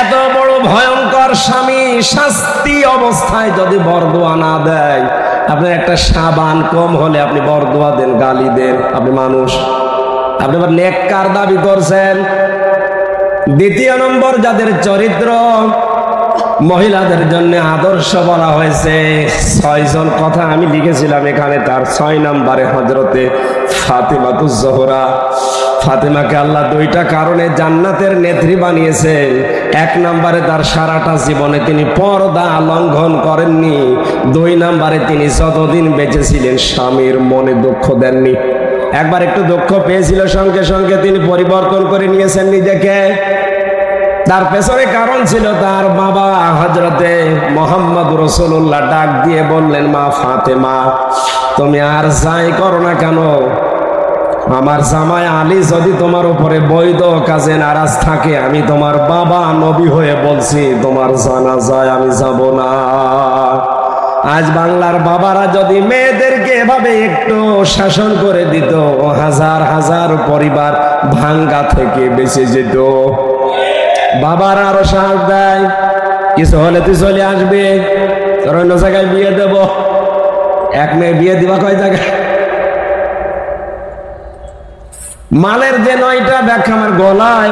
এত বড় ভয়ঙ্কর স্বামী শাস্তি অবস্থায় যদি বরদোয়া না দেয়, আপনার একটা সাবান কম হলে আপনি বরদোয়া দেন, গালি দেন, আপনি মানুষ, আপনি আবার নেককার দাবি করছেন। 2 নম্বর, যাদের চরিত্র মহিলাদের জন্য আদর্শ বলা হয়েছে, 6 জন কথা আমি লিখেছিলাম এখানে। তার 6 নম্বরে হযরতে ফাতিমাতুজ জোহরা। ফাতিমাকে আল্লাহ 2টা কারণে জান্নাতের নেত্রী বানিয়েছে। 1 নম্বরে তার সারাটা জীবনে তিনি পর্দা লঙ্ঘন করেননি। 2 নম্বরে তিনি যতদিন বেঁচে ছিলেন স্বামীর মনে দুঃখ দেননি। একবার একটু দুঃখ পেয়েছিল, সঙ্গে সঙ্গে তিনি পরিবর্তন করে নিয়েছেন নিজেকে। তার পেছনে কারণ ছিল তার বাবা হযরতে মুহাম্মদ রাসূলুল্লাহ ডাক দিয়ে বললেন, মা ফাতেমা, তুমি আর যাই করো না কেন, আমার জামাই আলী যদি তোমার উপরে বৈধ কাজে নারাজ থাকে, আমি তোমার বাবা নবী হয়ে বলছি তোমার জানাজায় আমি যাব না। আজ বাংলার বাবারা যদি মেয়েদেরকে এভাবে একটু শাসন করে দিত, হাজার হাজার পরিবার ভাঙ্গা থেকে বেঁচে যেত। বাবারা আরো সাহস দেয়, কিছু হলে তুই চলে আসবে, তোর অন্য জায়গায় বিয়ে দেব। এক মেয়ে বিয়ে দিবা কয় জায়গায়? মালের যে 9টা ব্যাখ্যা আমার গলায়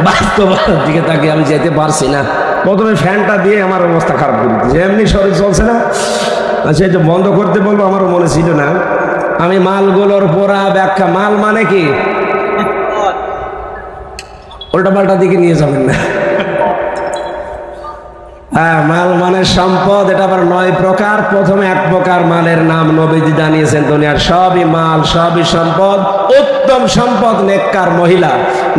বাস্তবতার দিকে তাকে আমি যেতে পারছি না। প্রথমে ফ্যানটা দিয়ে আমার অবস্থা খারাপ করে দিচ্ছে, এমনি শরীর চলছে না। আচ্ছা, এটা বন্ধ করতে বলবো, আমারও মনে ছিল না। আমি মালগুলোর পোড়া ব্যাখ্যা, মাল মানে কি উল্টা পাল্টা দিকে নিয়ে যাবেন না। হ্যাঁ, মাল মানে সম্পদ, এটা আবার 9 প্রকার। প্রথমে 1 প্রকার মালের নাম নবীজি জানিয়েছেন, দুনিয়ার সবই মাল, সবই সম্পদ। উত্তম সম্পদ নেককার মহিলা।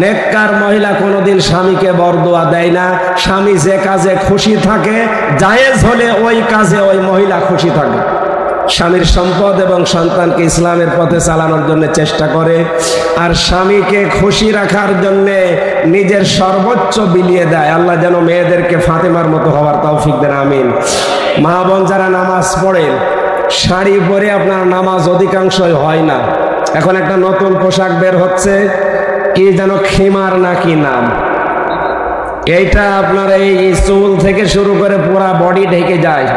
নেককার মহিলা কোনোদিন স্বামীকে বরদোয়া দেয় না। স্বামী যে কাজে খুশি থাকে, জায়েজ হলে ওই কাজে ওই মহিলা খুশি থাকে। স্বামীর সম্পদ এবং সন্তানকে ইসলামের পথে চালানোর জন্য চেষ্টা করে, আর স্বামীকে খুশি রাখার জন্য নিজের সর্বোচ্চ বিলিয়ে দেয়। আল্লাহ যেন মেয়েদেরকে ফাতেমার মতো হওয়ার তৌফিক দেন, আমিন। মা বোন যারা নামাজ পড়েন, শাড়ি পরে আপনার নামাজ অধিকাংশই হয় না। এখন একটা নতুন পোশাক বের হচ্ছে, কি যেন খিমার নাকি নাম। এইটা আপনার এই চুল থেকে শুরু করে পুরা বডি ঢেকে যায়।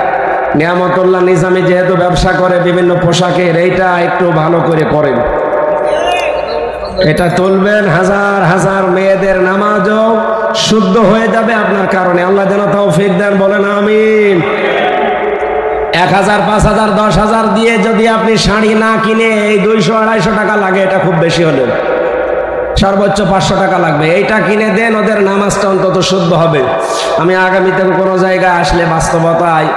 নিয়ামতুল্লাহ নিজামী যেহেতু ব্যবসা করে বিভিন্ন পোশাকের, এইটা একটু ভালো করে করেন, এটা তুলবেন। হাজার হাজার মেয়েদের নামাজও শুদ্ধ হয়ে যাবে আপনার কারণে। আল্লাহ যেন তৌফিক দেন, বলেন আমিন। 1000, 5000, 10,000 দিয়ে যদি আপনি শাড়ি না কিনে এই 200-250 টাকা লাগে, এটা খুব বেশি হলো, সর্বোচ্চ 500 টাকা লাগবে, এইটা কিনে দেন, ওদের নামাজটা অন্তত শুদ্ধ হবে। আমি আগামীতে কোনো জায়গায় আসলে বাস্তবতায়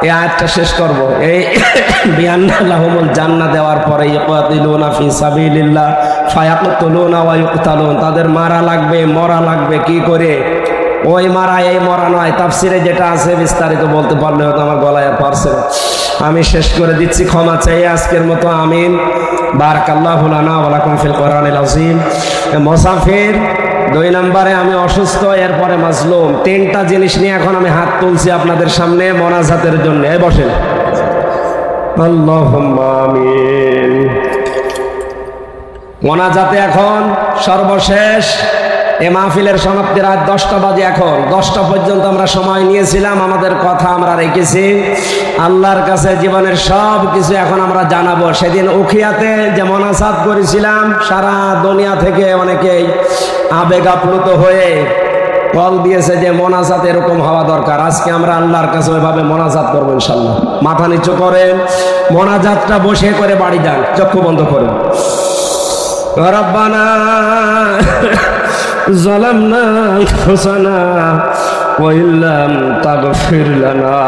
এই আয়াতটা শেষ করব। এই বিআন্না লাহুমুল জান্নাহ দেওয়ার পরে ইউকাতিলুনা ফি সাবিলিল্লাহ ফায়াকতুলুনা ওয়া ইউকতালুন, তাদের মারা লাগবে, মরা লাগবে। কি করে? ওই মারা এই মরা নয়, তাফসিরে যেটা আছে বিস্তারিত বলতে পারলে হয়তো আমার গলায় আর পারছে না। আমি শেষ করে দিচ্ছি, ক্ষমা চাই আজকের মতো, আমিন। বারাকাল্লাহু লানা ওয়া লাকুম ফিল কোরআনিল আযীম। মুসাফির 2 নম্বরে আমি অসুস্থ, এরপরে মাজলুম। 3টা জিনিস নিয়ে এখন আমি হাত তুলছি আপনাদের সামনে মোনাজাতের জন্য। এই বসেন, আল্লাহুম্মা আমিন। মোনাজাতে এখন সর্বশেষ এই মাহফিলের সমাপ্তি রাত 10টা বাজে। এখন 10টা পর্যন্ত আমরা সময় নিয়েছিলাম, আমাদের কথা আমরা রেখেছি। আল্লাহর কাছে জীবনের সব কিছু এখন আমরা জানাবো। সেদিন উখিয়াতে যে মোনাজাত করেছিলাম, সারা দুনিয়া থেকে অনেকেই আবেগ আপ্লুত হয়ে কল দিয়েছে যে মোনাজাত এরকম হওয়া দরকার। আজকে আমরা আল্লাহর কাছে ওইভাবে মোনাজাত করবো ইনশাআল্লাহ। মাথা নিচু করেন, মোনাজাতটা বসে করে বাড়ি যান, চক্ষু বন্ধ করেন। রব্বানা যালামনা আনফুসানা ওয়া ইল্লাম তাগফির লানা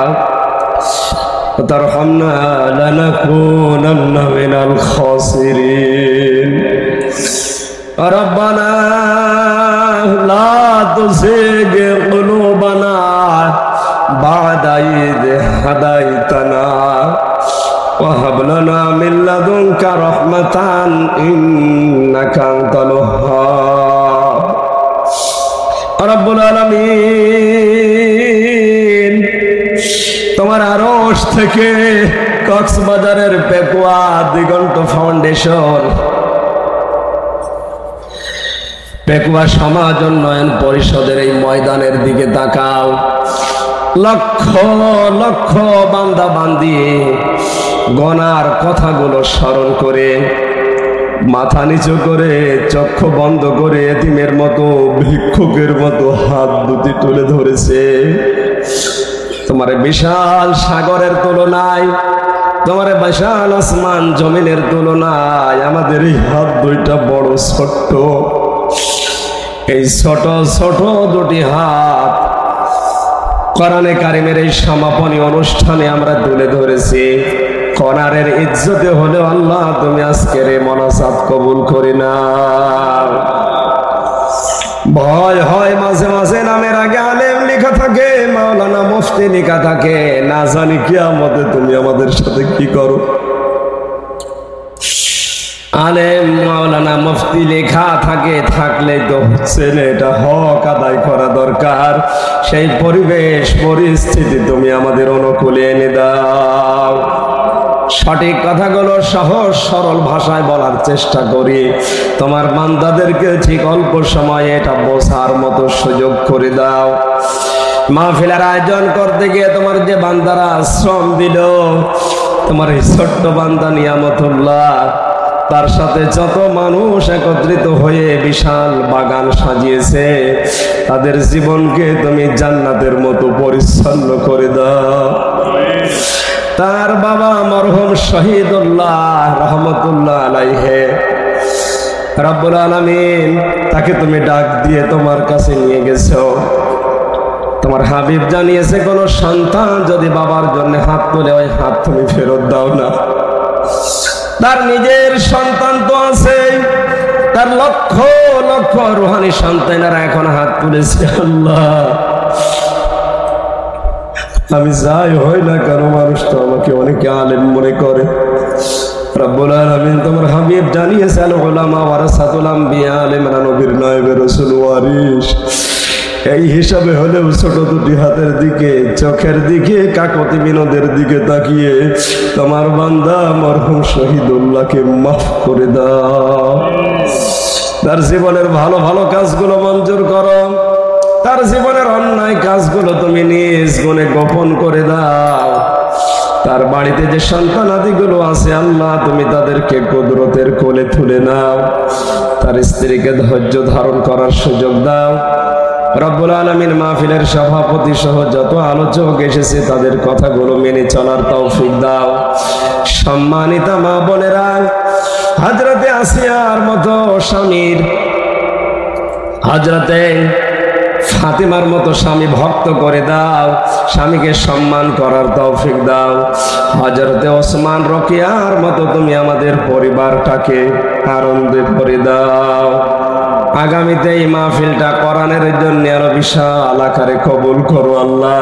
ওয়া তারহামনা লানাকুনান্না মিনাল খাসিরিন। রব্বানা লা তুযিগ কুলুবানা বা'দা ইয হাদাইতানা ওয়া হাব লানা মিন লাদুনকা রাহমাতান ইন্নাকা আনতাল ওয়াহ্হাব। রব্বুল আলামিন, তোমার আরশ থেকে কক্সবাজারের পেকুয়া দিগন্ত ফাউন্ডেশন, পেকুয়া সমাজ উন্নয়ন পরিষদের এই ময়দানের দিকে তাকাও। লক্ষ লক্ষ বান্দা বান্দি গনার কথাগুলো স্মরণ করে, মাথা নিচু করে, চক্ষু বন্ধ করে, এতিমের মতো, ভিক্ষুকের মতো হাত দুটি তুলে ধরেছে। তোমার বিশাল সাগরের তুলনায়, তোমার বিশাল আসমান জমিনের তুলনায় আমাদের এই হাত দুইটা বড় ছোট্ট। এই ছোট ছোট দুটি হাত কোরআনে কারিমের এই সমাপনী অনুষ্ঠানে আমরা তুলে ধরেছি। কনারের ইজ্জতে হলেও আল্লাহ তুমি আজকের এই মোনাজাত কবুল করে নাও। ভয় হয় মাঝে মাঝে নামের আগে আলেম লেখা থাকে, মাওলানা মুফতি লেখা থাকে, না জানি কিয়ামতে তুমি আমাদের সাথে কি করো। আলেম মাওলানা মুফতি লেখা থাকে, থাকলেই তো হচ্ছে না, এটা হক আদায় করা দরকার। সেই পরিবেশ পরিস্থিতি তুমি আমাদের অনুকূলে এনে দাও। সঠিক কথাগুলো সহজ সরল ভাষায় বলার চেষ্টা করি, তোমার বান্দাদেরকে ঠিক অল্প সময়ে এটা বোঝার মতো সুযোগ করে দাও। মাহফিলের আয়োজন করতে গিয়ে তোমার যে বান্দারা শ্রম দিল, তোমার এই ছোট্ট বান্দা নিয়ামতুল্লাহ, তার সাথে যত মানুষ একত্রিত হয়ে বিশাল বাগান সাজিয়েছে, তাদের জীবনকে তুমি জান্নাতের মতো পরিচ্ছন্ন করে দাও। তার বাবা মরহুম শহীদুল্লাহ রহমতুল্লাহ আলাইহে, রব্বুল আলামিন তাকে তুমি ডাক দিয়ে তোমার কাছে নিয়ে গেছো। তোমার হাবিব জানিয়েছে, কোন সন্তান যদি বাবার জন্য হাত তোলে, ওই হাত তুমি ফেরত দাও না। তার নিজের সন্তান তো আছে, তার লক্ষ লক্ষ রুহানি সন্তানেরা এখন হাত তুলেছে। আল্লাহ, আমি যাই হই না কেন, মানুষ তো আমাকে অনেকে আলেম মনে করে। রব্বুল আলামিন তোমার হাবিব জানিয়েছে, আল উলামা ওয়ারাসাতুল আম্বিয়া, আলেমরা নবীর নায়েবে রাসূল ওয়ারিস। এই হিসাবে হলেও ছোট দুটি হাতের দিকে, চোখের দিকে, কাকতি বিনোদের দিকে তাকিয়ে তোমার বান্দা মরহুম শহীদুল্লাহকে মাফ করে দাও। তার জীবনের ভালো ভালো কাজগুলো মঞ্জুর করো, তার জীবনের অন্যায় কাজগুলো তুমি নিজ গুণে গোপন করে দাও। তার বাড়িতে যে সন্তানাদিগুলো আছে, আল্লাহ তুমি তাদেরকে কুদরতের কোলে তুলে নাও। তার স্ত্রীকে ধৈর্য ধারণ করার সুযোগ দাও। রব্বুল আলামিন মাহফিলের সভাপতি সহ যত আলোচক এসেছে, তাদের কথাগুলো মেনে চলার তৌফিক দাও। সম্মানিতা মা বোনেরা, হযরতে আসিয়ার মতো স্বামীর, হযরতে ফাতিমার মতো স্বামী ভক্ত করে দাও। স্বামীকে সম্মান করার তৌফিক দাও। হযরতে ওসমান রকিয়ার মতো তুমি আমাদের পরিবারটাকে আনন্দে ভরে দাও। আগামীতে এই মাহফিলটা কোরআনের জন্য আরো বিশাল আকারে কবুল করো আল্লাহ।